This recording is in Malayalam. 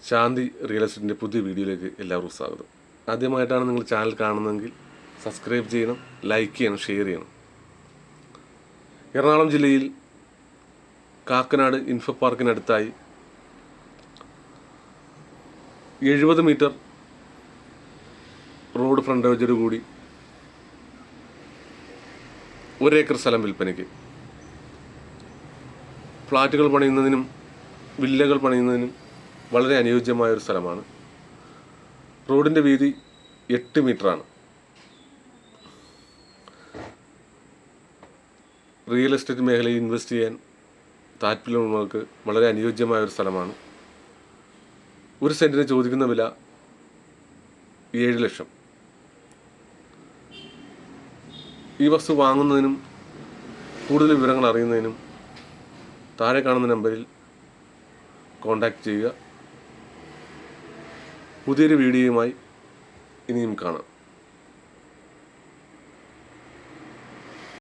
ശാന്തി റിയൽ എസ്റ്റേറ്റിൻ്റെ പുതിയ വീഡിയോയിലേക്ക് എല്ലാവർക്കും സ്വാഗതം. ആദ്യമായിട്ടാണ് നിങ്ങൾ ചാനൽ കാണുന്നതെങ്കിൽ സബ്സ്ക്രൈബ് ചെയ്യണം, ലൈക്ക് ചെയ്യണം, ഷെയർ ചെയ്യണം. എറണാകുളം ജില്ലയിൽ കാക്കനാട് ഇൻഫോ പാർക്കിനടുത്തായി 70 മീറ്റർ റോഡ് ഫ്രണ്ടേജോട് കൂടി 1 ഏക്കർ സ്ഥലം വിൽപ്പനയ്ക്ക്. ഫ്ലാറ്റുകൾ പണിയുന്നതിനും വില്ലകൾ പണിയുന്നതിനും വളരെ അനുയോജ്യമായൊരു സ്ഥലമാണ്. റോഡിൻ്റെ വീതി 8 മീറ്ററാണ്. റിയൽ എസ്റ്റേറ്റ് മേഖലയിൽ ഇൻവെസ്റ്റ് ചെയ്യാൻ താല്പര്യമുള്ളവർക്ക് വളരെ അനുയോജ്യമായൊരു സ്ഥലമാണ്. 1 സെൻറ്റിന് ചോദിക്കുന്ന വില 7 ലക്ഷം. ഈ വസ്തു വാങ്ങുന്നതിനും കൂടുതൽ വിവരങ്ങൾ അറിയുന്നതിനും താഴെ കാണുന്ന നമ്പറിൽ കോൺടാക്റ്റ് ചെയ്യുക. പുതിയൊരു വീഡിയോയുമായി ഇനിയും കാണാം.